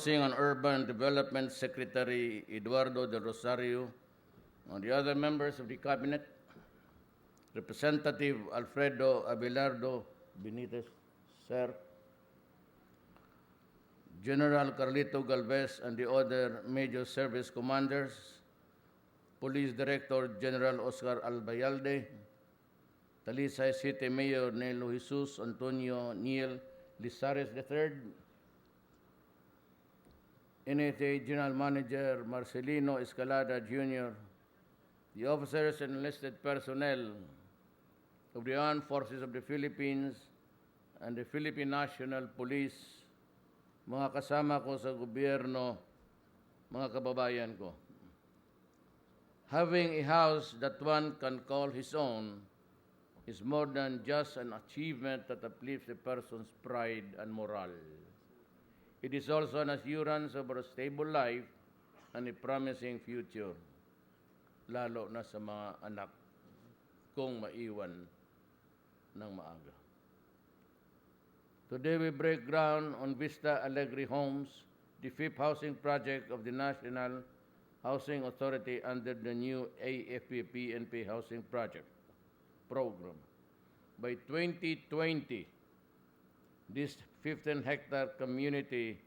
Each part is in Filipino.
Housing and Urban Development Secretary Eduardo del Rosario, and the other members of the Cabinet, Representative Alfredo Abelardo Benitez, Sir, General Carlito Galvez and the other major service commanders, Police Director General Oscar Albayalde, Talisay City Mayor Nelo Jesus Antonio Niel Lizares III, NHA General Manager Marcelino Escalada Jr., the officers and enlisted personnel of the Armed Forces of the Philippines and the Philippine National Police, mga kasama ko sa gobyerno, mga kababayan ko. Having a house that one can call his own is more than just an achievement that uplifts a person's pride and morale. It is also an assurance of a stable life and a promising future, lalo na sa mga anak kong maiwan ng maaga. Today we break ground on Vista Alegre Homes, the fifth housing project of the National Housing Authority under the new AFP-PNP housing project program. By 2020, this 15-hectare community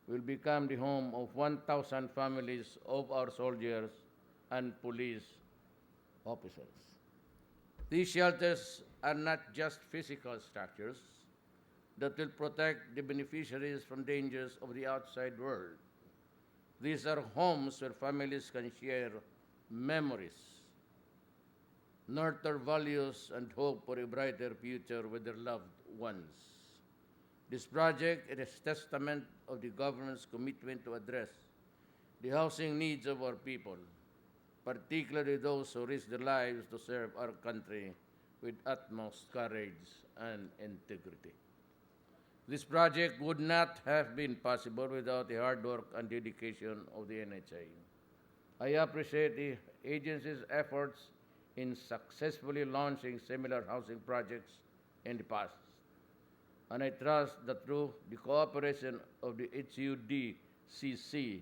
will become the home of 1,000 families of our soldiers and police officers. These shelters are not just physical structures that will protect the beneficiaries from dangers of the outside world. These are homes where families can share memories, nurture values, and hope for a brighter future with their loved ones. This project is a testament of the government's commitment to address the housing needs of our people, particularly those who risk their lives to serve our country with utmost courage and integrity. This project would not have been possible without the hard work and dedication of the NHA. I appreciate the agency's efforts in successfully launching similar housing projects in the past, and I trust that through the cooperation of the HUDCC,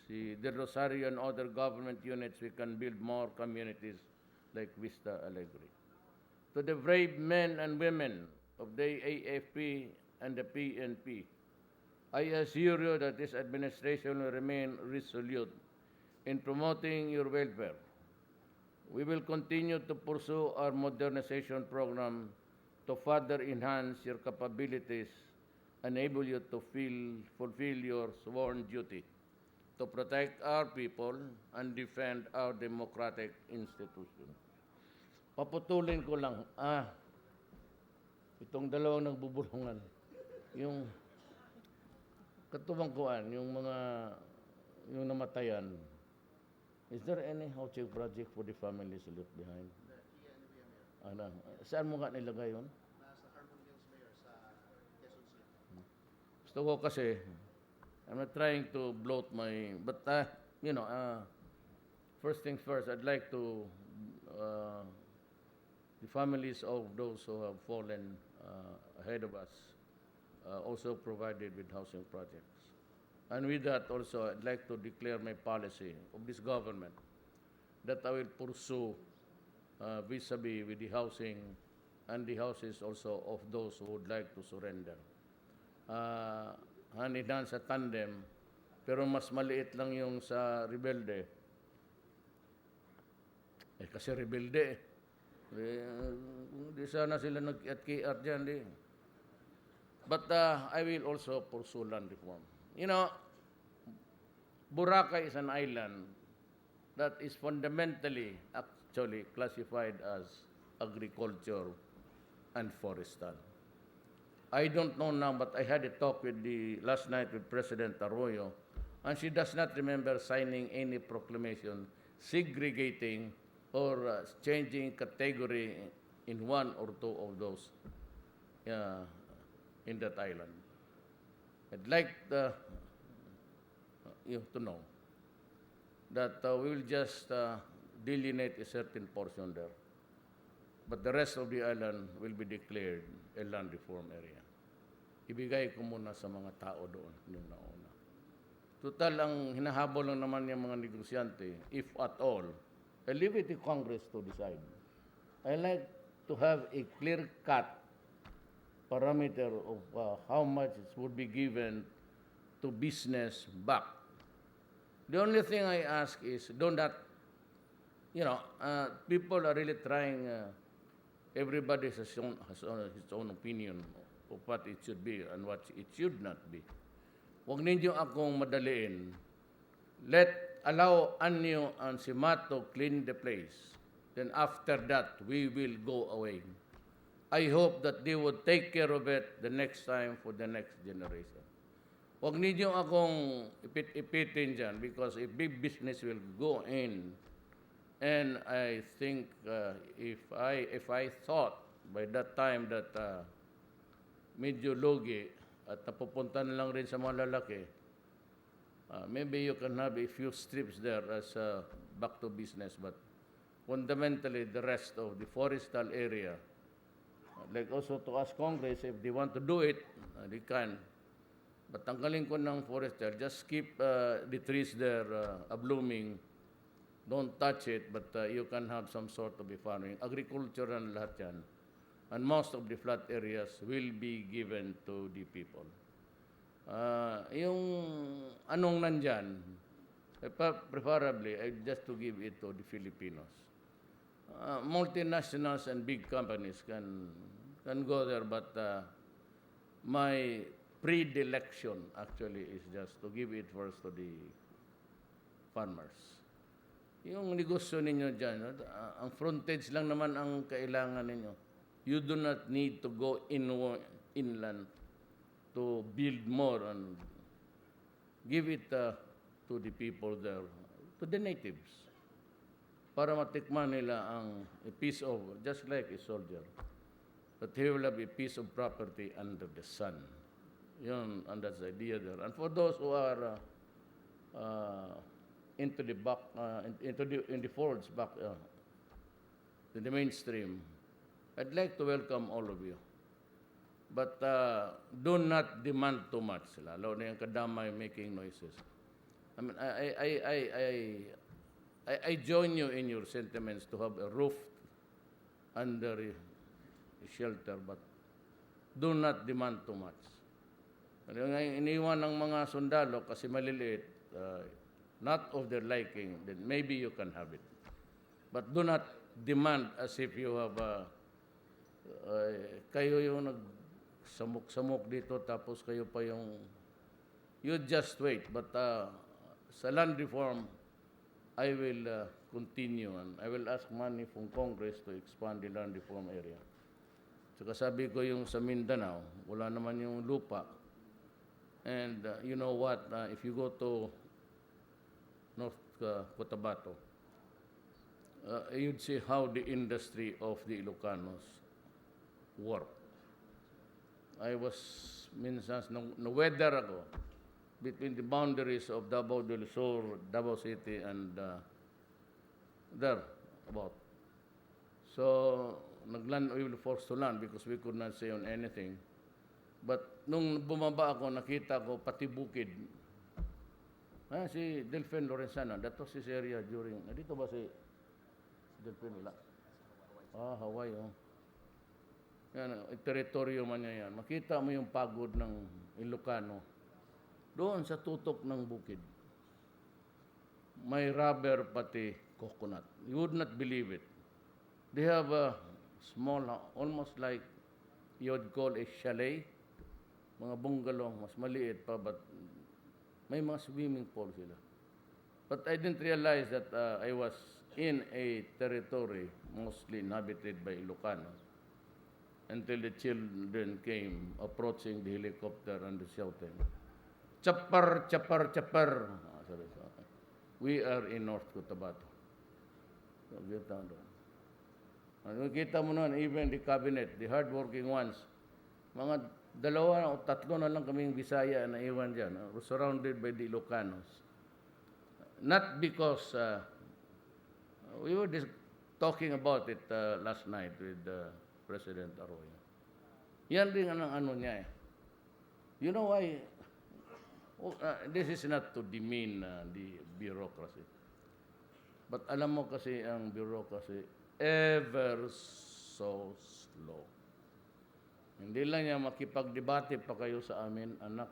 the Rosario and other government units, we can build more communities like Vista Alegre. To the brave men and women of the AFP and the PNP, I assure you that this administration will remain resolute in promoting your welfare. We will continue to pursue our modernization program to further enhance your capabilities, enable you to fulfill your sworn duty to protect our people and defend our democratic institutions. Paputulin ko lang, itong dalawang nagbubulungan, yung katuwang kuan, yung namatayan. Is there any housing project for the families left behind? Saan mo nga nilagay yun? Nasa Hermanas, Mayor, sa Quezon City. Gusto ko kasi, I'm not trying to bloat but first things first, I'd like to, the families of those who have fallen ahead of us also provided with housing projects. And with that also, I'd like to declare my policy of this government that I will pursue vis-a-vis with the housing and the houses also of those who would like to surrender. Hand-in-hand sa tandem, pero mas maliit lang yung sa rebelde. Kasi rebelde di sana sila nag-kiat dyan. But I will also pursue land reform. You know, Boracay is an island that is fundamentally actually classified as agriculture and forestal. I don't know now, but I had a talk last night with President Arroyo, and she does not remember signing any proclamation segregating or changing category in one or two of those in that island. I'd like you to know that we will just delineate a certain portion there, but the rest of the island will be declared a land reform area. ibigay ko muna sa mga tao doon yung nauna. Total, ang hinahabol lang naman yung mga negosyante, if at all, I leave it to Congress to decide. I like to have a clear-cut parameter of how much would be given to business back. The only thing I ask is, don't that, people are really trying, everybody has his own opinion of what it should be and what it should not be. Huwag ninyo akong madaliin. Allow Anyo and si Mato clean the place. Then after that, we will go away. I hope that they would take care of it the next time for the next generation. Huwag ninyo akong ipit-ipitin dyan because a big business will go in. And I think if I thought by that time that medyo logi at napupunta na lang rin sa mga lalaki, maybe you can have a few strips there as back to business, but fundamentally the rest of the forestal area, like also to ask Congress if they want to do it, they can. But tanggalin ko ng forestal, just keep the trees there blooming. Don't touch it, but you can have some sort of a farming. Agricultural lahat yan. And most of the flat areas will be given to the people. Yung anong nandyan, preferably, just to give it to the Filipinos. Multinationals and big companies can go there, but my predilection actually is just to give it first to the farmers. Yung negosyo ninyo dyan, ang frontage lang naman ang kailangan ninyo. You do not need to go inland to build more and give it to the people there, to the natives, para matikman nila ang a piece of, just like a soldier, that he will have a piece of property under the sun. Yun, and that's the idea there. And for those who are into the back, in the folds back to the mainstream, I'd like to welcome all of you. But do not demand too much, lalo na yung kadamay making noises. I mean, I join you in your sentiments to have a roof under a shelter, but do not demand too much. Yung iniwan ng mga sundalo kasi maliliit, not of their liking, then maybe you can have it. But do not demand as if you have kayo yung nagsamok-samok dito tapos kayo pa yung you just wait. But sa land reform, I will continue and I will ask money from Congress to expand the land reform area. Saka sabi ko yung sa Mindanao, wala naman yung lupa. And you know what, if you go to North Cotabato, you'd see how the industry of the Ilocanos work. I was, minsan, na-weather ako between the boundaries of Davao del Sur, Davao City, and there, about. So, we were forced to land because we could not say on anything. But nung bumaba ako, nakita ko pati bukid. Si Delphin Lorenzana, that was his area during, dito ba si Delphin? Wala. Hawaii, Yan, teritoryo man niya yan. Makita mo yung pagod ng Ilocano. Doon sa tutok ng bukid. May rubber pati coconut. You would not believe it. They have a small, almost like you would call a chalet. Mga bungalow, mas maliit pa, but may mga swimming pool sila. But I didn't realize that I was in a territory mostly inhabited by Ilocanos until the children came approaching the helicopter and shouting, "Chapar, chapar, chapar." We are in North Cotabato. So, get down doon. Nakita mo nun, even the cabinet, the hardworking ones, mga 2 o 3 na lang kaming Bisaya na iwan dyan, surrounded by the Ilocanos. Not because, we were talking about it last night with President Arroyo. Yan rin ang ano niya You know why? This is not to demean the bureaucracy. But alam mo kasi ang bureaucracy, ever so slow. Hindi lang niya makipagdebate pa kayo sa amin, anak.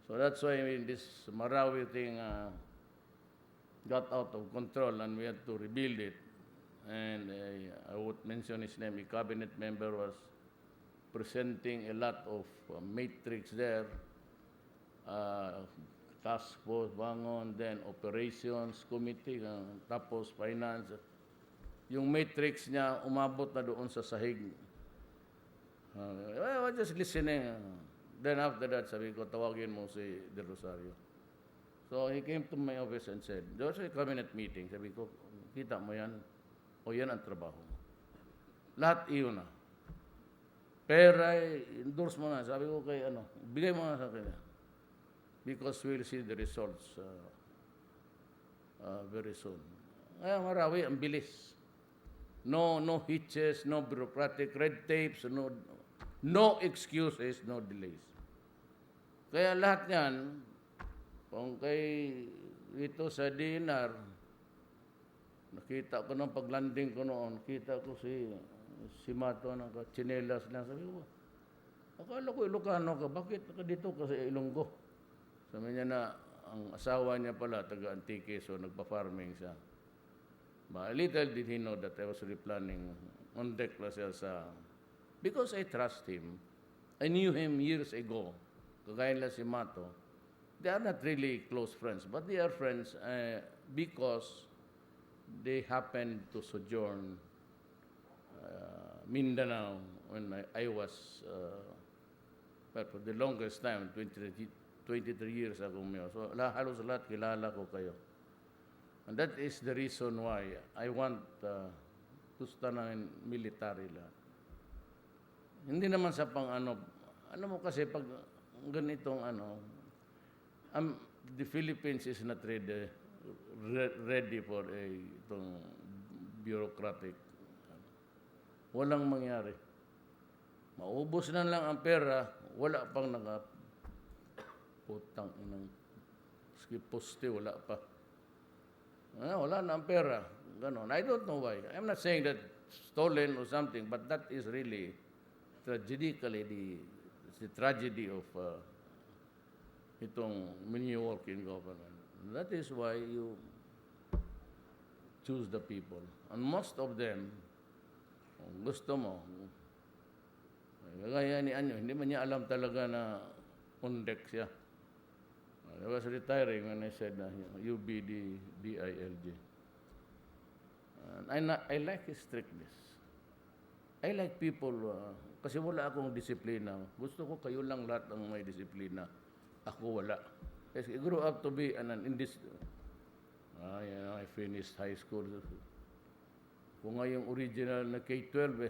So that's why this Marawi thing got out of control and we had to rebuild it. And I would mention his name, a cabinet member was presenting a lot of matrix there. Task force, bangon, then operations committee, tapos finance. Yung matrix niya umabot na doon sa sahig. I was just listening. Then after that, sabi ko, tawagin mo si De Rosario. So he came to my office and said, there was a cabinet meeting. Sabi ko, kita mo yan? O yan ang trabaho mo. Lahat iyon na. Pera, endorse mo na. Sabi ko kay bigay mo na sa akin. Because we'll see the results very soon. Ngayon, Marawi, ang bilis. No hitches, no bureaucratic red tapes, no excuses, no delays. Kaya lahat yan, kung kay ito sa DNR, nakita ko nung paglanding ko noon, nakita ko si Mato naka-chinelas lang. Sabi ko, akala ko Ilocano ka, bakit ka dito kasi Ilonggo? Sabi niya na ang asawa niya pala taga Antique, so nagpa-farming siya. But little did he know that I was replanning on deck sa because I trust him. I knew him years ago. Kagaya nila si Mato. They are not really close friends, but they are friends because they happened to sojourn Mindanao when I was, but for the longest time, 23 years ago. So halos lahat kilala ko kayo. And that is the reason why I want to stand in military lahat. Hindi naman sa pang ano mo kasi pag ganitong the Philippines is not ready for itong bureaucratic. Walang mangyari. Maubos na lang ang pera, wala pang putang inang poste, wala pa. Wala na ang pera. Ganon. I don't know why. I'm not saying that stolen or something, but that is really tragically the tragedy of itong new working government. That is why you choose the people. And most of them, kung gusto mo, gaya ni Anyo, hindi man niya alam talaga na undek siya. I was retiring when I said you be the DILG. And I like his strictness. I like people, kasi wala akong disiplina. Gusto ko kayo lang lahat ang may disiplina. Ako wala. Kasi I grew up to be I finished high school. Kung nga yung original na K-12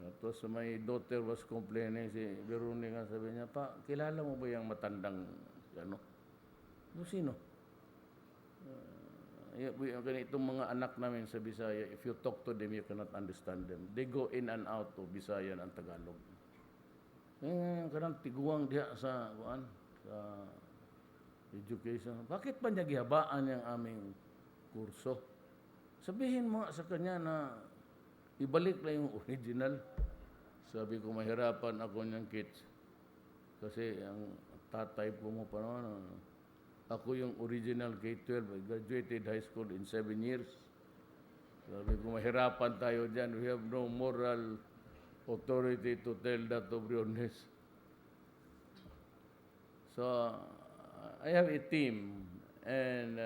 Tapos my daughter was complaining, si Veronica, sabi niya, pa, kilala mo ba yung matandang, sino? Itong mga anak namin sa Bisaya, if you talk to them, you cannot understand them. They go in and out of Bisayan and Tagalog. Karang tiguang diya sa education. Bakit pa niya gihabaan yung aming kurso? Sabihin mo sa kanya na ibalik na yung original. Sabi ko, mahirapan ako niyang kids. Kasi ang tatay po mo pa naman, ako yung original K-12. I graduated high school in 7 years. Sabi ko, mahirapan tayo dyan. We have no moral authority to tell that to Briones. So, I have a team and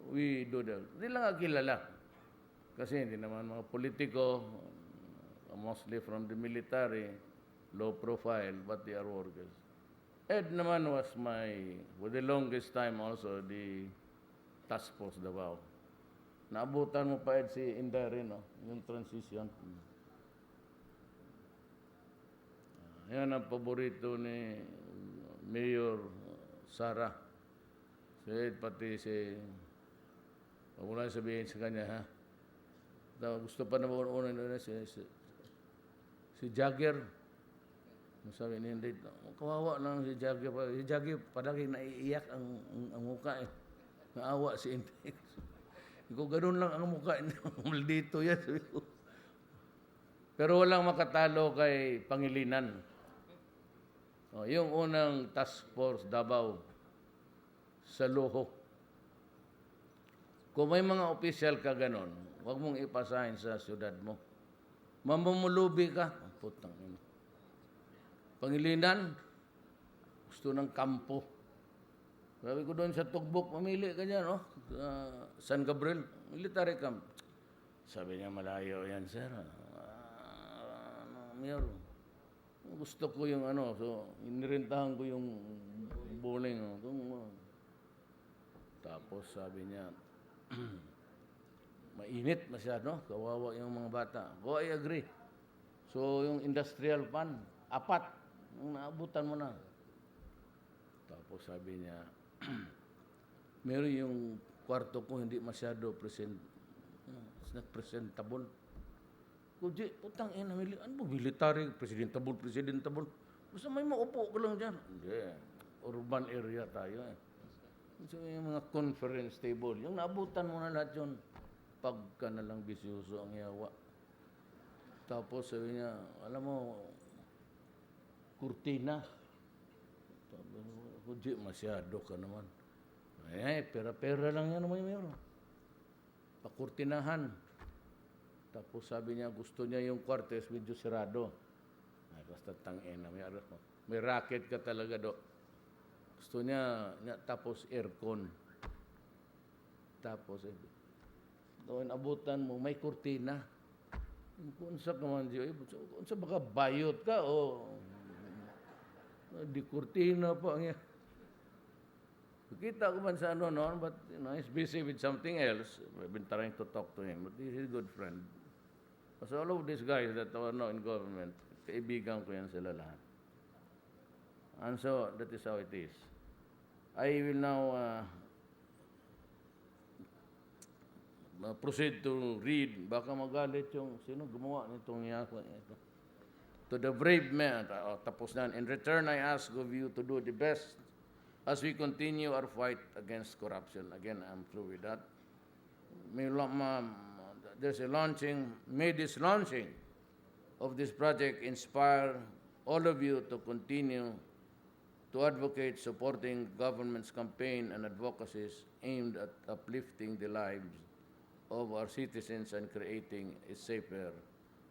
we do that. Hindi lang kilala. Kasi hindi naman mga politiko, mostly from the military, low profile, but they are workers. Ed naman was for the longest time also, the task force Davao. Naabutan mo pa Ed si Inday no? Yung transition. Yan ang paborito ni Mayor Sara. Si Ed, pati si, huwag mo lang sabihin sa kanya, ha? Gusto pa naman una si Jagger. Sabi niya, hindi, kawawa lang si Jaggy. Si Jaggy palagi naiiyak ang mukha eh. Naawa si Index. Ikaw ganun lang ang mukha niya. Maldito yan. Sabi ko. Pero walang makatalo kay Pangilinan. Yung unang task force, Davao, sa Luho. Kung may mga opisyal ka ganon, huwag mong ipasahin sa syudad mo. Mamumulubi ka. Ang putang ina. Pangilinan, gusto ng kampo. Sabi ko doon sa Tugbok, mamili ka dyan, no? San Gabriel, military camp. Sabi niya, malayo yan, sir. Mayor, gusto ko yung so inirentahan ko yung bowling. Tapos sabi niya, mainit masyado, kawawa yung mga bata. Oh, I agree. So yung industrial fund, 4, naabutan mo na. Tapos sabi niya, meron yung kwarto ko hindi masyado it's not presentable. Kuji, putang ina, ano ba military, presentable. Basta may maupo ko lang dyan. Hindi, urban area tayo eh. So yung mga conference table, yung naabutan mo na lahat yun, pagka na lang bisyoso ang yawa. Tapos sabi niya, alam mo, kurtina. Kuji, masyado ka naman. Pera-pera lang yan naman yung pakurtinahan. Tapos sabi niya, gusto niya yung kwartes medyo sirado. Ay, basta tangina. May racket ka talaga do. Gusto niya tapos aircon. Tapos, doon abutan mo, may kurtina. Kung sa kaman diyo, kung sa baka bayot ka, di kurtina pa. Kita ko man sa noon, but he's busy with something else. I've been trying to talk to him, but he's a good friend. So all of these guys that are now in government, kaibigan ko yan sila lahat. And so, that is how it is. I will now proceed to read. Baka magalit yung sino gumawa nitong yako ito. To the brave man, tapos na. In return, I ask of you to do the best as we continue our fight against corruption. Again, I'm through with that. May this launching of this project inspire all of you to continue to advocate supporting government's campaign and advocacies aimed at uplifting the lives of our citizens and creating a safer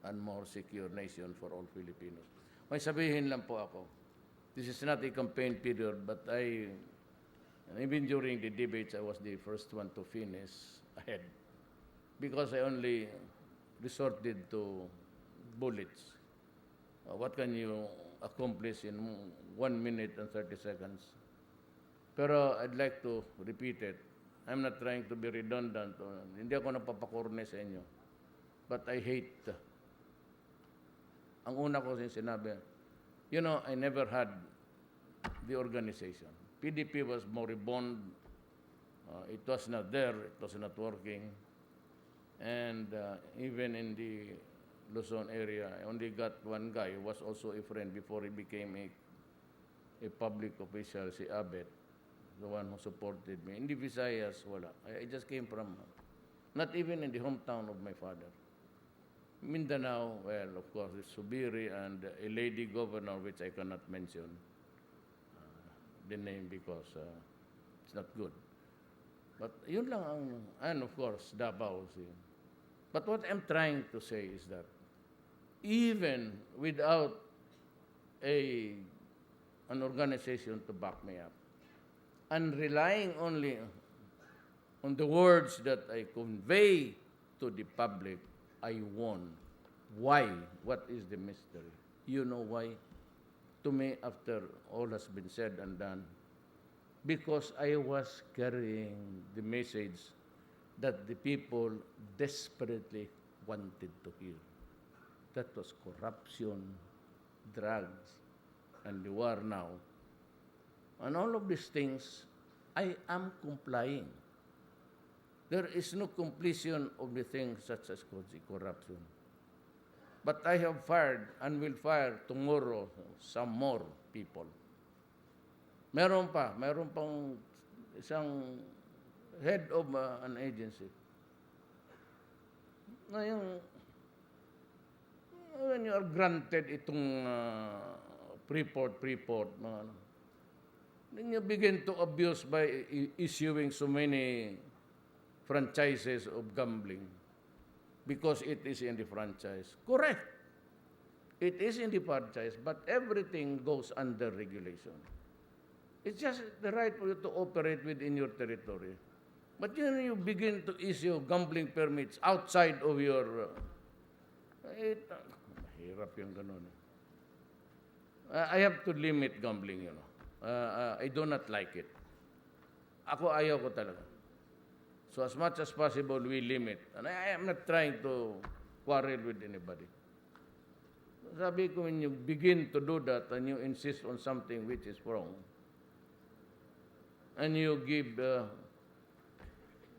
and more secure nation for all Filipinos. May sabihin lang po ako, this is not a campaign period, but even during the debates, I was the first one to finish ahead. Because I only resorted to bullets. What can you accomplish in 1 minute and 30 seconds? Pero I'd like to repeat it. I'm not trying to be redundant. Hindi ako napapakorne sa inyo. But I hate. Ang una ko sinabi, I never had the organization. PDP was moribund. It was not there. It was not working. And even in the Luzon area, I only got one guy who was also a friend before he became a public official, si Abet, the one who supported me. In the Visayas, wala. I just came from, not even in the hometown of my father. Mindanao, well, of course, it's Subiri and a lady governor, which I cannot mention the name because it's not good. But yun lang and of course, Davao. But what I'm trying to say is that even without an organization to back me up, and relying only on the words that I convey to the public, I won. Why? What is the mystery? You know why? To me, after all has been said and done, because I was carrying the message that the people desperately wanted to hear. That was corruption, drugs, and the war now. And all of these things, I am complying. There is no completion of the things such as corruption. But I have fired and will fire tomorrow some more people. Meron pang isang head of an agency. Ngayon, when you are granted itong Freeport, mga ano, then you begin to abuse by issuing so many franchises of gambling because it is in the franchise. Correct. It is in the franchise, but everything goes under regulation. It's just the right for you to operate within your territory. But you begin to issue gambling permits outside of your... mahirap yung ganun. I have to limit gambling, you know. I do not like it. Ako ayaw ko talaga. So as much as possible, we limit. And I am not trying to quarrel with anybody. Sabi ko, when you begin to do that and you insist on something which is wrong, and you give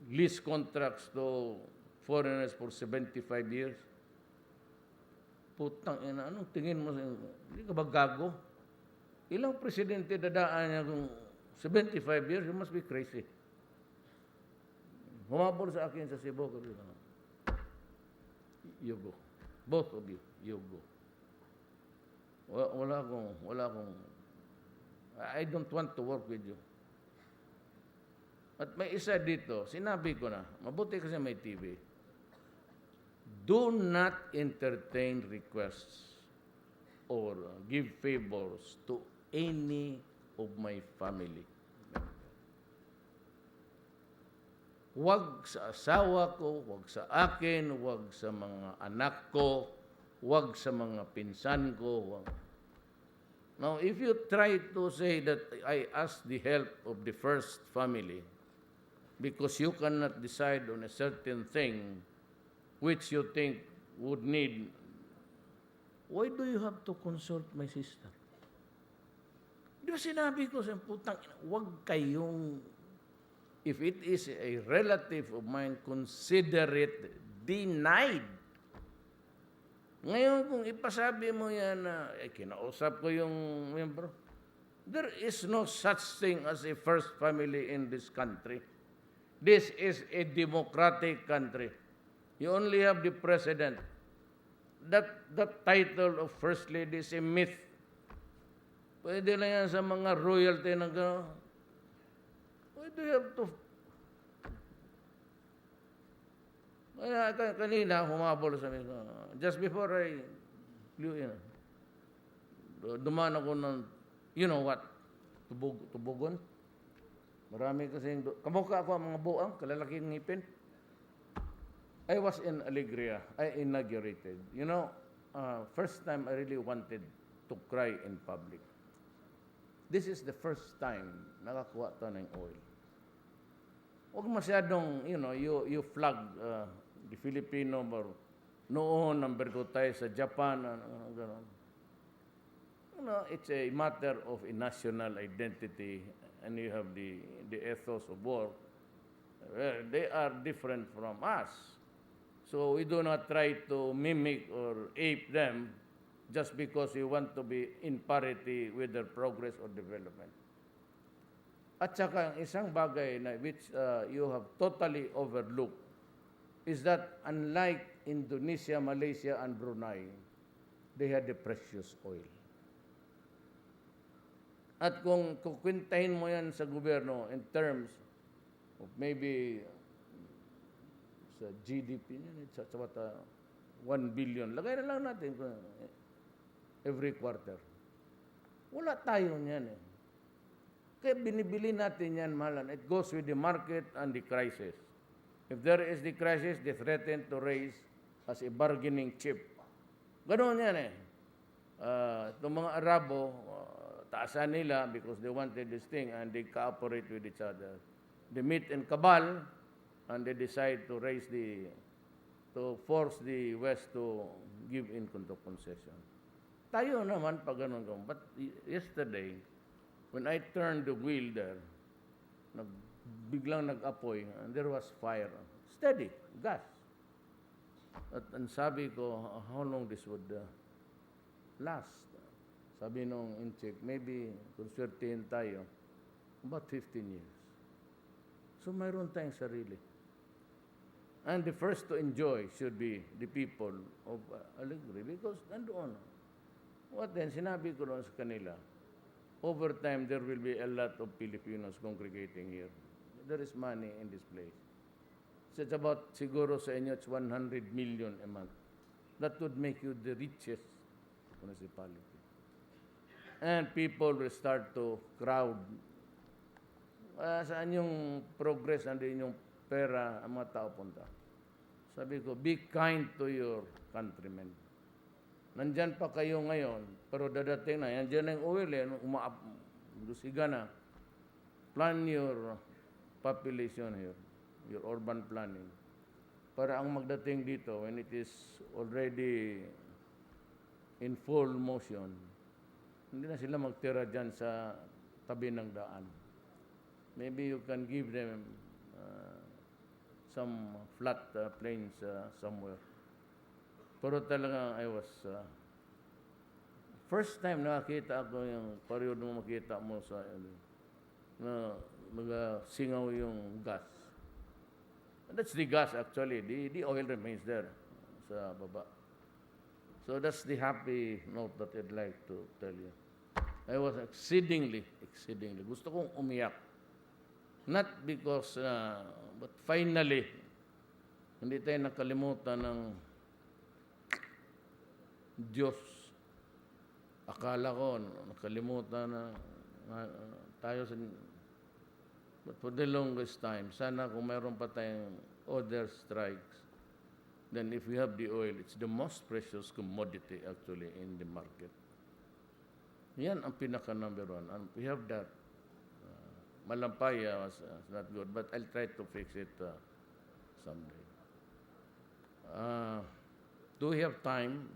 lease contracts to foreigners for 75 years, putang ina, anong tingin mo? Hindi ka ba gago? Ilang presidente dadaan niya kung 75 years? You must be crazy. Humabol sa akin sa Cebu. You go. Both of you, you go. Wala akong, I don't want to work with you. At may isa dito, sinabi ko na, mabuti kasi may TV. Do not entertain requests or give favors to any of my family. Huwag sa asawa ko, huwag sa akin, huwag sa mga anak ko, huwag sa mga pinsan ko. Huwag. Now, if you try to say that I ask the help of the first family because you cannot decide on a certain thing which you think would need, why do you have to consult my sister? Di ba sinabi ko sa putang, huwag kayong, if it is a relative of mine, consider it denied. Ngayon, kung ipasabi mo yan na, kinausap ko yung member, there is no such thing as a first family in this country. This is a democratic country. You only have the president. That title of first lady is a myth. Pwede lang yan sa mga royalty na gano'n. Why do you have to... Kanina, humabol sa mga... Just before I flew in, dumaan ako ng, you know what, tubugon. Marami kasing... Kamukha ako ang mga buang, kalalaking ngipin. I was in Alegria. I inaugurated. You know, first time I really wanted to cry in public. This is the first time nakakuha to ng oil. Huwag masyadong, you know, you flag the Filipino or noon, number ko tayo sa Japan, gano'n. You know, it's a matter of a national identity and you have the ethos of war. They are different from us. So we do not try to mimic or ape them just because we want to be in parity with their progress or development. At saka isang bagay na which you have totally overlooked is that unlike Indonesia, Malaysia, and Brunei, they had the precious oil. At kung kukwintahin mo yan sa gobyerno in terms of maybe sa GDP niya, it's about 1 billion. Lagay na lang natin every quarter. Wala tayo niyan eh. Kaya binibili natin yan, mahalan. It goes with the market and the crisis. If there is the crisis, they threaten to raise as a bargaining chip. Ganoon yan eh. Itong mga Arabo, taasan nila because they wanted this thing and they cooperate with each other. They meet in cabal and they decide to force the West to give in to concession. Tayo naman pag ganun. But yesterday, when I turned the wheel there, biglang nag-apoy and there was fire. Steady, gas. At ang sabi ko, how long this would last? Sabi nung in-check, maybe kung swertihin tayo, about 15 years. So mayroon tayong sarili. And the first to enjoy should be the people of Alegre because nandoon. What then? Sinabi ko noon sa kanila, over time there will be a lot of Filipinos congregating here. There is money in this place. So it's about, siguro sa inyo, it's 100 million a month. That would make you the richest municipality. And people will start to crowd. Saan yung progress, andin yung pera, ang mga tao punta. Sabi ko, be kind to your countrymen. Nandyan pa kayo ngayon, pero dadating na, nandyan na yung oil, lusiga na. Plan your population here, your urban planning. Para ang magdating dito, when it is already in full motion, hindi na sila magtira dyan sa tabi ng daan. Maybe you can give them some flat plains somewhere. Pero talaga I was first time nakakita ako yung period mo makita mo sa na singaw yung gas. And that's the gas actually. The oil remains there sa baba. So that's the happy note that I'd like to tell you. I was exceedingly. Gusto kong umiyak. Not because, but finally, hindi tayo nakalimutan ng Diyos. Akala ko, nakalimutan na tayo sa... But for the longest time, sana kung mayroon pa tayong other strikes, then if we have the oil, it's the most precious commodity actually in the market. Yan ang pinaka-number one. And we have that. Malampaya was not good, but I'll try to fix it someday. Do we have time?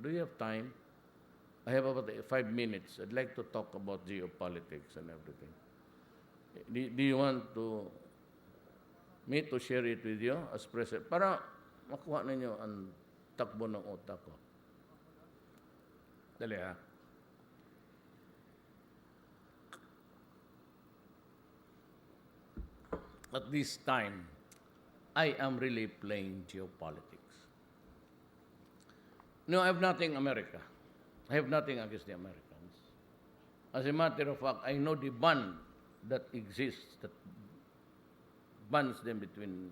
I have about 5 minutes. I'd like to talk about geopolitics and everything. Do you want me to share it with you as president? Para makuha ninyo ang takbo ng utak ko. Dali ha. At this time, I am really playing geopolitics. No, I have nothing America. I have nothing against the Americans. As a matter of fact, I know the bond that exists, that bonds them between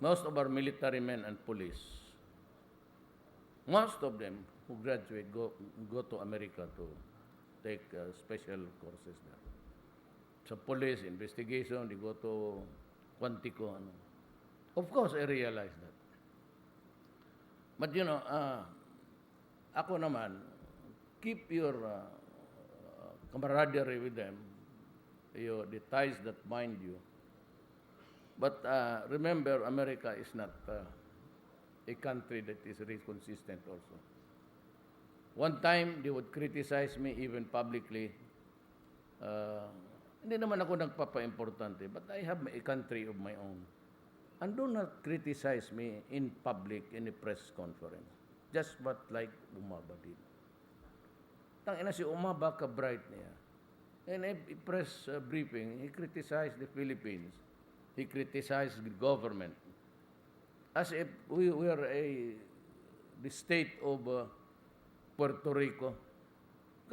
most of our military men and police. Most of them who graduate go to America to take special courses there. Sa police, investigation, they go to Quantico. Of course, I realize that. But you know, ako naman, keep your camaraderie with them, the ties that bind you. But remember, America is not a country that is really consistent also. One time, they would criticize me even publicly. Hindi naman ako nagpapa-importante, but I have a country of my own. And do not criticize me in public in a press conference. Just what like Umaba did. Tangina si Umaba ka-bright niya. In a press briefing, he criticized the Philippines. He criticized the government. As if we were the state of Puerto Rico.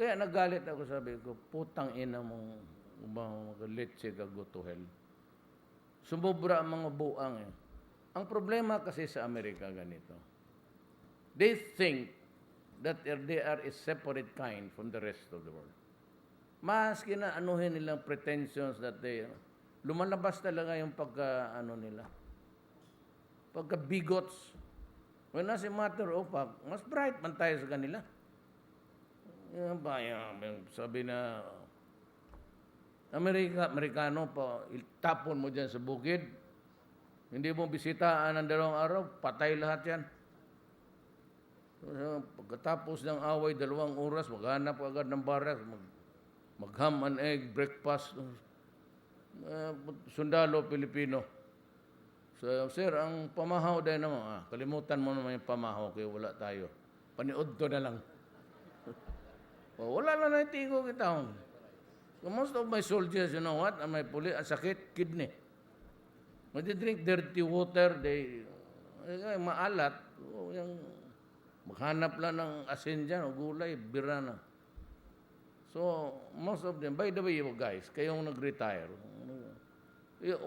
Kaya nagalit ako, sabi ko, putang ina mong let's go to hell. Sumubra ang mga buang eh. Ang problema kasi sa Amerika ganito. They think that they are a separate kind from the rest of the world. Maski na anuhin nilang pretensions that they, lumalabas talaga yung pagka-bigots. When as a matter of fact, mas bright man tayo sa kanila. Sabi na, Amerikano pa, itapon mo dyan sa bukid. Hindi mo bisitaan ng 2 araw, patay lahat yan. Pagkatapos ng away, 2 oras, maghanap agad ng baras, mag-ham and egg, breakfast, sundalo Pilipino. So, sir, ang pamahaw din naman, kalimutan mo naman yung pamahaw kaya wala tayo. Paniod to na lang. Wala na naitigo kita. So most of my soldiers, you know what? My police, ang sakit, kidney. When they drink dirty water, maalat. Yung, maghanap lang ng asin dyan, o gulay, bira na. So, most of them, by the way, you guys, kayong nag-retire,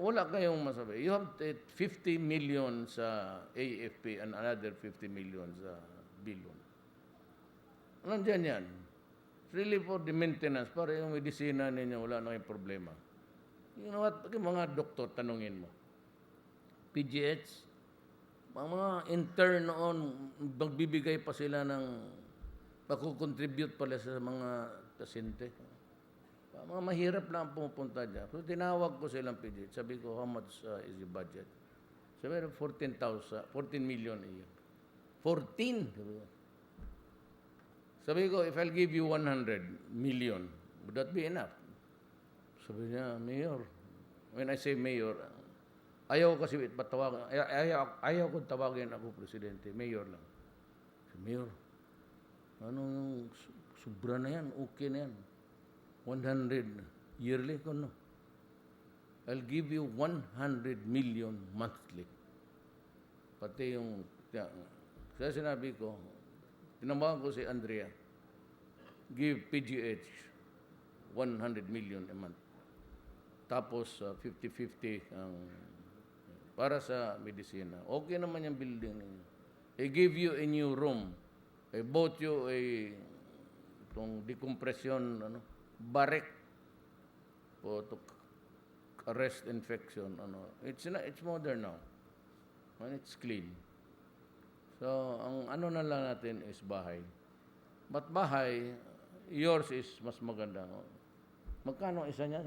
wala kayong masabi. You have 50 million sa AFP and another 50 million sa billion. Nandiyan yan. It's really for the maintenance. Para yung medisina ninyo, wala na kayong problema. You know what? Yung mga doktor, tanungin mo. PGH, mga intern noon, magbibigay pa sila ng, makukontribute pala sa mga pasyente. Mga mahirap lang pumupunta dyan. So, tinawag ko silang PGH. Sabi ko, how much is the budget? Sabi ko, 14 million a year. 14? Sabi ko, if I'll give you 100 million, would that be enough? Sabi niya, Mayor. When I say Mayor, ayaw kasi patawagin, ayaw ko tawagin ako Presidente. Mayor lang. Mayor, anong sobra na yan? Okay na yan. 100 yearly ko, no? I'll give you 100 million monthly. Pati yung, kaya sinabi ko, tinambahan ko si Andrea, give PGH 100 million a month. Tapos 50-50 ang para sa medisina. Okay naman yung building ninyo. I give you a new room. I bought you itong decompression, barrack to arrest infection. It's modern now. And it's clean. So, ang na lang natin is bahay. But bahay, yours is mas maganda. Magkano isa niya?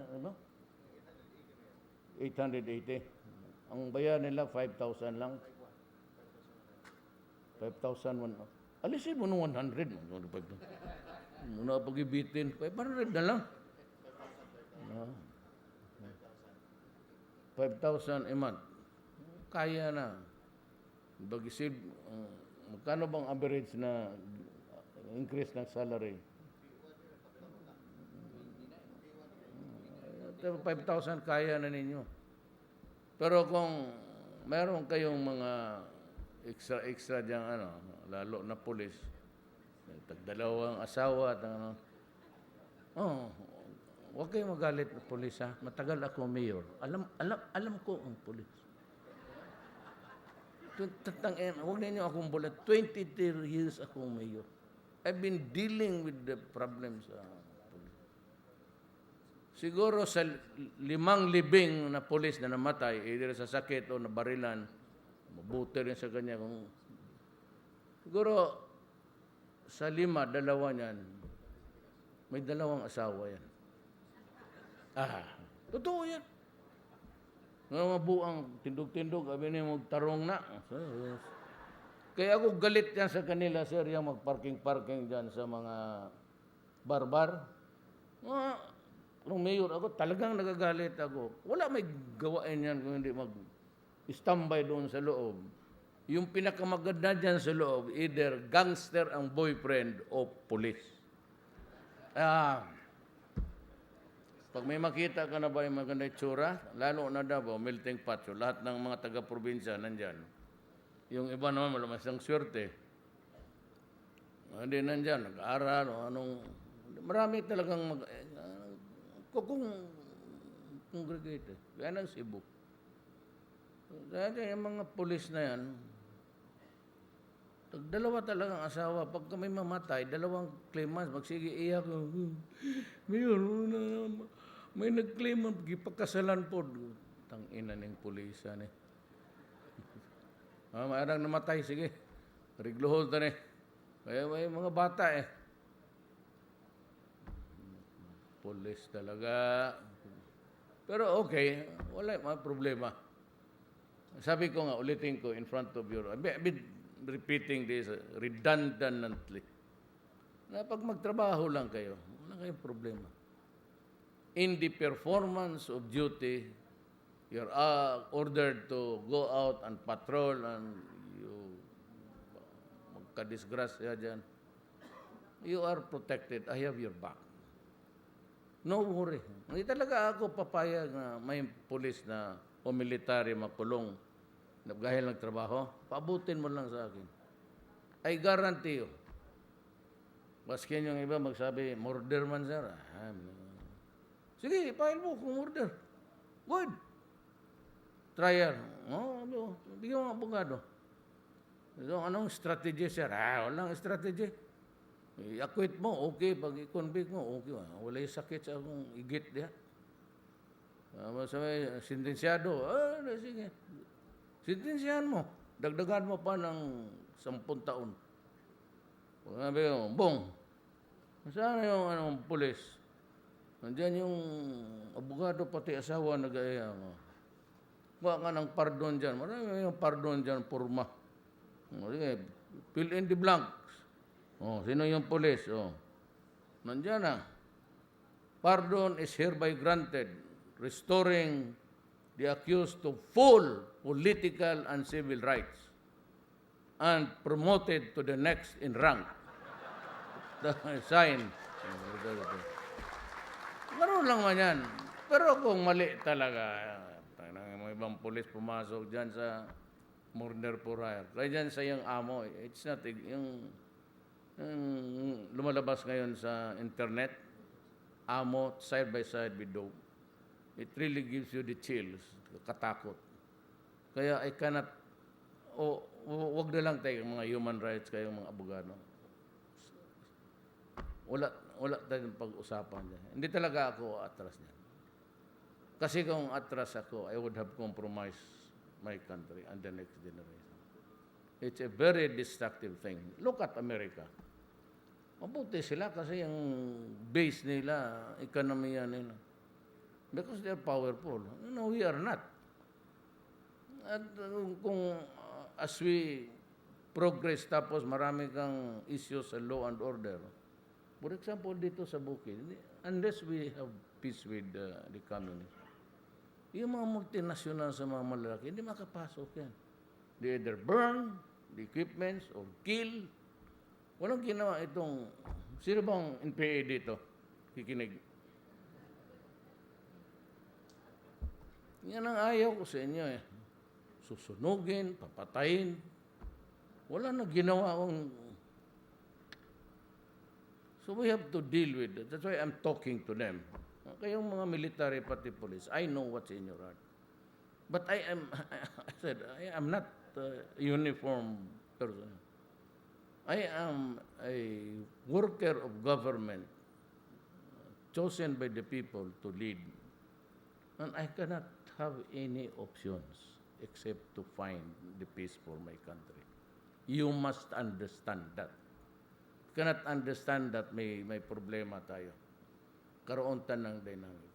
880. Ang bayan nila, 5,000 lang. 5,000. Alisin mo ng 100. Muna pag-ibitin. 500 na lang. 5,000 a month. Kaya na. Bagisib, magkano bang average na increase ng salary? 5,000 kaya na ninyo. Pero kung meron kayong mga extra dyan, lalo na pulis, tagdalawang asawa, huwag kayong magalit na pulis, ha? Matagal ako mayor. Alam ko ang pulis. Huwag ninyo akong bulat. 23 years akong mayor. I've been dealing with the problems sa pulis. Siguro sa 5 libing na pulis na namatay, either sa sakit o nabarilan, mabuti rin sa kanya. Siguro sa 5, 2 niyan, may 2 asawa yan. Totoo yan. Mga buang tindog-tindog, sabi niya magtarong na. Kaya ako galit yan sa kanila, sir, yung mag-parking-parking dyan sa mga bar-bar. Nung mayor ako, talagang nagagalit ako. Wala may gawain yan kung hindi mag-standby doon sa loob. Yung pinakamaganda dyan sa loob, either gangster ang boyfriend o police. Pag may makita ka na ba yung maganda itsura, lalo na Davao, melting pot, so lahat ng mga taga-probinsya nandyan. Yung iba naman, wala masang swerte. Hindi nandyan, nag-aaral, marami talagang congregated. Kaya ng Cebu. Kaya yung mga pulis na yan, 2 talagang asawa. Pag may mamatay, 2 claimants, magsige iyak. Mayor, may nag-claim, pagkasalan po. Tang-ina ng pulisan eh. Mayroong namatay, sige. Rigluhod na eh. Kaya may mga bata eh. Pulis talaga. Pero okay, wala mga problema. Sabi ko nga, ulitin ko in front of your, I've been repeating this redundantly. Na pag magtrabaho lang kayo, wala kayong problema. In the performance of duty, you're ordered to go out and patrol and you magkadisgrasya dyan, you are protected. I have your back. No worry. Hindi talaga ako papayag na may pulis na o military makulong dahil ng trabaho. Paabutin mo lang sa akin. I guarantee you. Baskin yung iba magsabi, murder man sir. Sige, file mo kung murder. Good. Trial. Bigyan mo ang abogado. Anong strategy sir? Walang strategy. I-acquit mo, okay. Pag i-convict mo, okay. Wala yung sakit sa akong igit diya. Sabi, sentensyado. Sige. Sentensyahan mo. Dagdagan mo pa ng 10 taon. Sabi mo, bong. Saan yung pulis? Nandiyan yung abogado pati asawa nag-aya. Kuha ka ng pardon dyan. Marami yung pardon dyan, purma. Sige, fill in the blanks. Sino yung pulis? Nandiyan na. Pardon is hereby granted, restoring the accused to full political and civil rights and promoted to the next in rank. Sign. Ganoon lang man yan. Pero kung mali talaga, mga ibang pulis pumasok dyan sa murder for hire. Kaya dyan sa yung amo, it's not yung lumalabas ngayon sa internet, amo side by side with dog. It really gives you the chills, katakot. Kaya I cannot, wag na lang tayo mga human rights kayong mga abogado. Wala tayong pag-usapan dyan. Hindi talaga ako atras niyan. Kasi kung atras ako, I would have compromised my country and the next generation. It's a very destructive thing. Look at America. Mabuti sila kasi yung base nila, ekonomiya nila. Because they're powerful. We are not. At kung as we progress tapos marami kang issues sa law and order, for example, dito sa Bukid, unless we have peace with the communists, yung mga multinational sa mga malalaki, hindi makapasok yan. They either burn the equipments or kill. Walang ginawa itong, sino bang NPA dito? Kikinig. Yan ang ayaw ko sa inyo eh. Susunugin, papatayin. Wala na ginawa akong. So we have to deal with it. That's why I'm talking to them. Kayong mga military pati police, I know what's in your heart. But I am not a uniform person. I am a worker of government chosen by the people to lead. And I cannot have any options except to find the peace for my country. You must understand that. You cannot understand that may problema tayo. Karoon ng dynamic.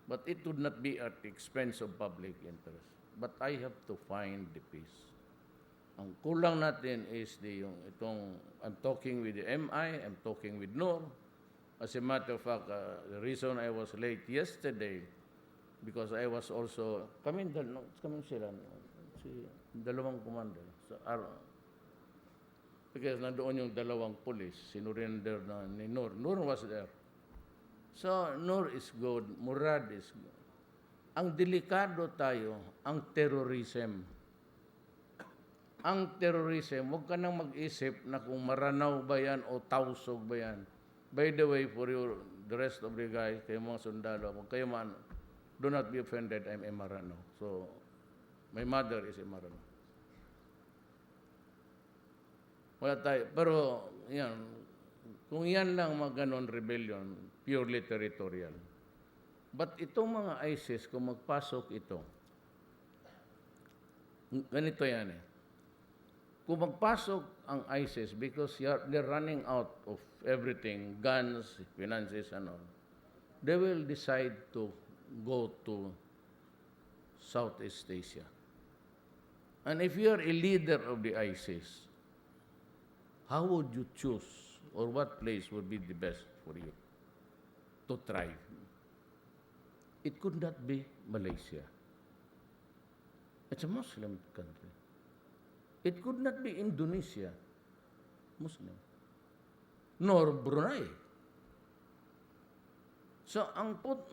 But it would not be at the expense of public interest. But I have to find the peace. Ang kulang natin is I'm talking with the MI, I'm talking with Noor. As a matter of fact, the reason I was late yesterday, because I was also, kami sila, dalawang commander. Because nandoon yung dalawang police, sinurrender na ni Noor. Noor was there. So, Noor is good, Murad is good. Ang delikado tayo, ang terrorism. Ang terrorism, huwag ka nang mag-isip na kung Maranaw ba yan o Tausog ba yan. By the way, for the rest of the guys, kayo mga sundalo, huwag kayo do not be offended, I'm a Maranaw. So, my mother is a Maranaw. Wala tayo, pero yan, kung yan lang mga ganon rebellion, purely territorial. But itong mga ISIS, kung magpasok ito, ganito yan eh. Kung magpasok ang ISIS because they're running out of everything, guns, finances, and all, they will decide to go to Southeast Asia. And if you are a leader of the ISIS, how would you choose or what place would be the best for you to thrive? It could not be Malaysia. It's a Muslim country. It could not be Indonesia, Muslim, nor Brunei. So,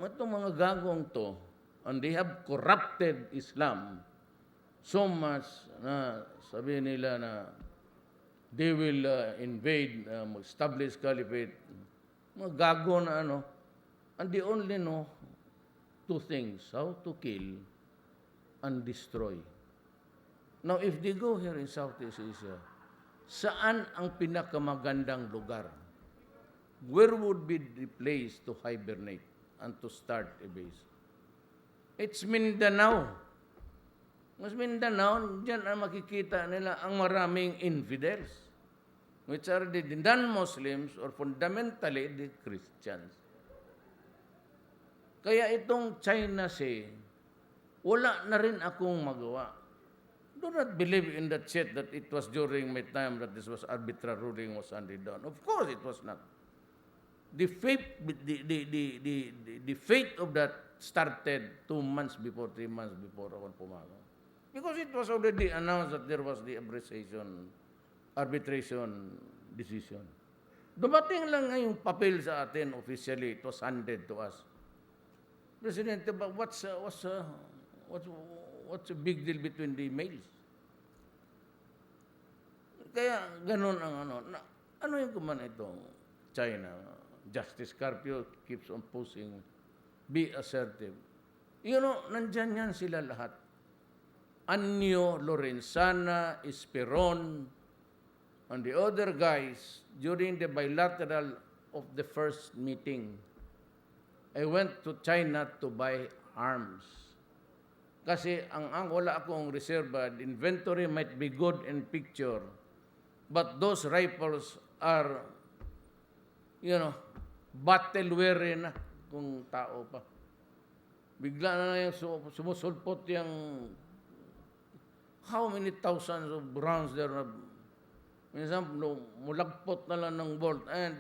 itong mga gagong to, and they have corrupted Islam so much na sabihin nila na they will invade, establish caliphate. Mga gago na and they only know two things, how to kill and destroy. Now, if they go here in Southeast Asia, saan ang pinakamagandang lugar? Where would be the place to hibernate and to start a base? It's Mindanao. Mas Mindanao, dyan ang makikita nila ang maraming infidels, which are the non-Muslims or fundamentally the Christians. Kaya itong China Sea, wala na rin akong magawa. Do not believe in that shit that it was during my time that this was arbitrary ruling was handed down. Of course it was not. The fate of that started 2 months before, 3 months before ako pumago. Because it was already announced that there was the arbitration decision. Dumating lang ngayong papel sa atin officially. It was handed to us. Presidente, but what's a big deal between the males? Kaya ganun ang ano yung kuman ito? China, Justice Carpio keeps on posing, be assertive. Nandyan yan sila lahat. Anyo, Lorenzana, Esperon, and the other guys, during the bilateral of the first meeting, I went to China to buy arms. Kasi ang wala akong reserva, the inventory might be good in picture, but those rifles are, battle-weary na kung tao pa. Bigla na yung sumusulpot yung how many thousands of rounds there are. Minsan, mulagpot na lang ng bolt and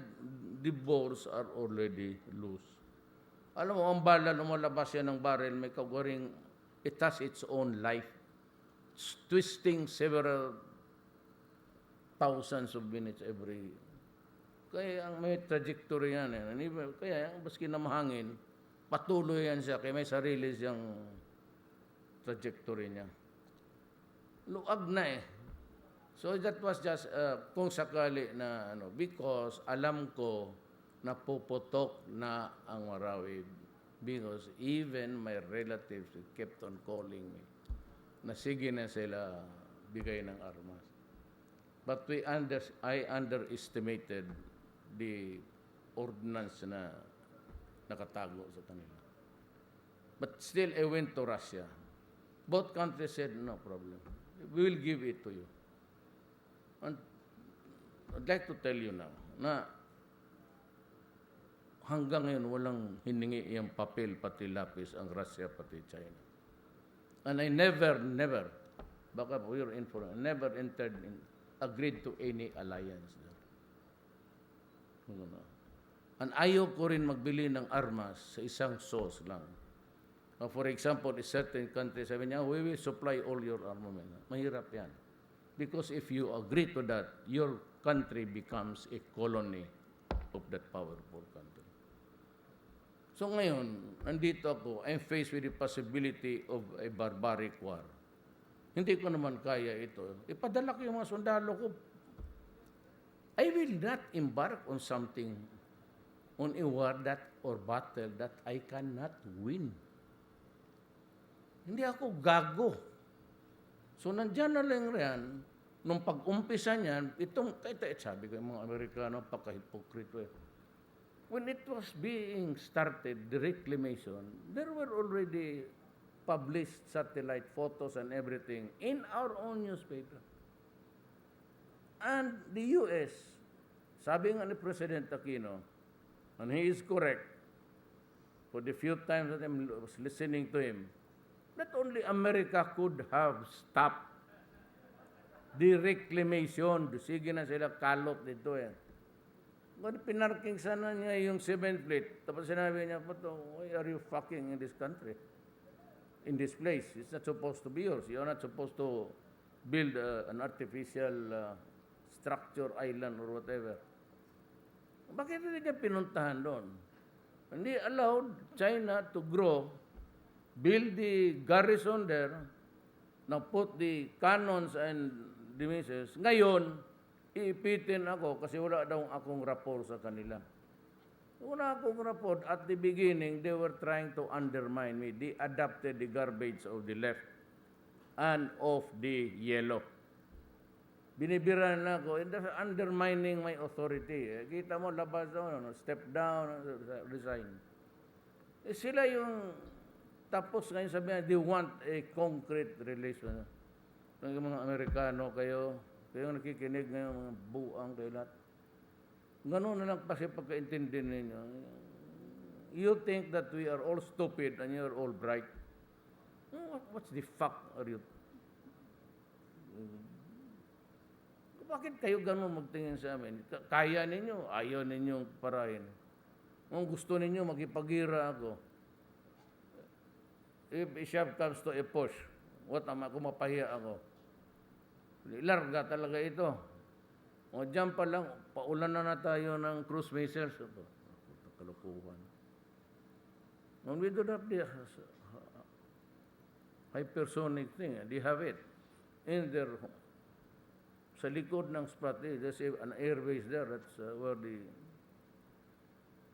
the bores are already loose. Alam mo, ang bala, lumalabas yan ng barrel, may kawaring, it has its own life. It's twisting several thousands of minutes every. Kaya ang may trajectory yan. Kaya, baski na mahangin, patuloy yan siya, kaya may sarili siyang trajectory niya. Luag na eh. So that was just kung sakali na because alam ko na puputok na ang Marawi because even my relatives kept on calling me na sige na sila bigay ng armas. But I underestimated the ordnance na nakatago sa kanila. But still, I went to Russia. Both countries said, no problem. We will give it to you. And I'd like to tell you now na hanggang ngayon walang hiningi yung papel pati lapis ang Russia pati China. And I never, baka we were in for, never agreed to any alliance there. And ayaw ko rin magbili ng armas sa isang source lang. For example, a certain country sabi niya, we will supply all your armament. Mahirap yan. Because if you agree to that, your country becomes a colony of that powerful country. So ngayon, nandito ako, I'm faced with the possibility of a barbaric war. Hindi ko naman kaya ito. Ipadala ko yung mga sundalo ko. I will not embark on something, on a war or battle that I cannot win. Hindi ako gago. So, nandyan na lang riyan, nung pag-umpisa niyan, sabi ko, yung mga Amerikano, pagka-hypocrite. When it was being started, the reclamation, there were already published satellite photos and everything in our own newspaper. And the U.S., sabi nga ni President Aquino, and he is correct, for the few times that I was listening to him, not only America could have stopped the reclamation. Sige na sila kalot dito eh. But pinarking sana niya yung 7th fleet. Tapos sinabi niya, why are you fucking in this country? in this place. It's not supposed to be yours. You're not supposed to build an artificial structure, island, or whatever. Bakit hindi niya pinuntahan doon? Hindi allowed China to grow, build the garrison there, now put the cannons and the missiles. Ngayon, iipitin ako kasi wala daw akong rapport sa kanila. Wala akong rapport. At the beginning, they were trying to undermine me. They adopted the garbage of the left and of the yellow. Binibiran na ako, and that's undermining my authority. Kita mo, labas doon, step down, resign. Sila yung, tapos ngayon sabihin, they want a concrete relation. Yung mga Amerikano kayo nakikinig ngayon, mga buang kayo lahat. Ganun na lang kasi pagkaintindi ninyo. You think that we are all stupid and you're all bright. What's the fuck are you? Bakit kayo ganun magtingin sa amin? Kaya ninyo, ayaw ninyong parahin. Kung gusto ninyo, makipagira ako. If a shove comes to a push, what am I? Kung mapahiya ako. Larga talaga ito. O dyan pa lang, paulan na tayo ng cruise missiles. Kalukuhan. When we do not have the hypersonic thing, they have it in their sa likod ng spot, there's an airways there. That's where the...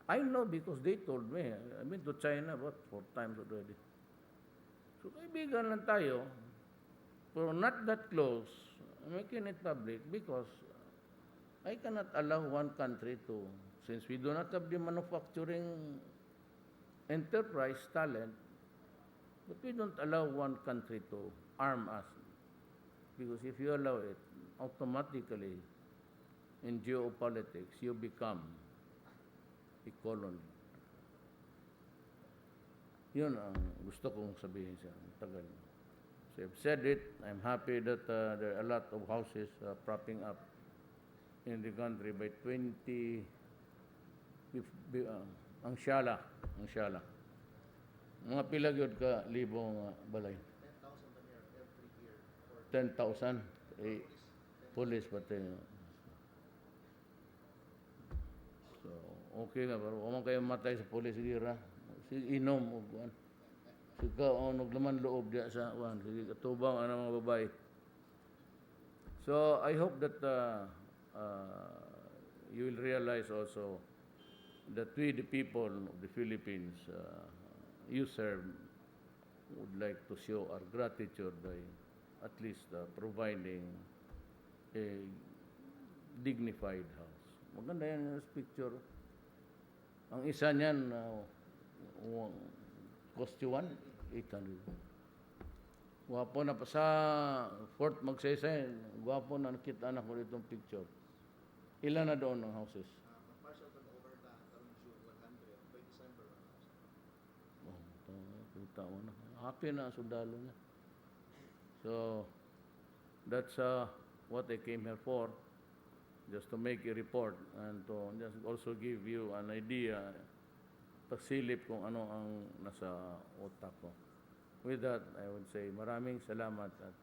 I know because they told me. I've been to China about 4 times already. So kaibigan lang tayo, pero not that close. I'm making it public because I cannot allow one country to, since we do not have the manufacturing enterprise talent, but we don't allow one country to arm us. Because if you allow it, automatically, in geopolitics, you become a colony. Yun ang gusto kong sabihin sa tagal. So I've said it. I'm happy that there are a lot of houses propping up in the country by 20, ang Shala. Mga pilag yun ka libong balay. 10,000 every year. 10,000. Police pati. So, okay nga, pero kung kayo matay sa police, sige ra. Sige, inom o kuwan. Sige ka, naglaman loob diya sa kuwan. Sige, katubang ang mga babae. So, I hope that you will realize also that we, the people of the Philippines, you serve, would like to show our gratitude by at least providing a dignified house. Maganda yan yung picture. Ang isa niyan, cost you 800. Gwapo na pa sa Fort Magsaysay, gwapo na nakita na ko ditong picture. Ilan na doon ang houses? Partial turnover na karong June 100 by December 1,000. Kita mo na. Happy na ang sundalo niya. So, that's what I came here for, just to make a report and to just also give you an idea, pagsilip kung ano ang nasa utak ko. With that, I would say maraming salamat at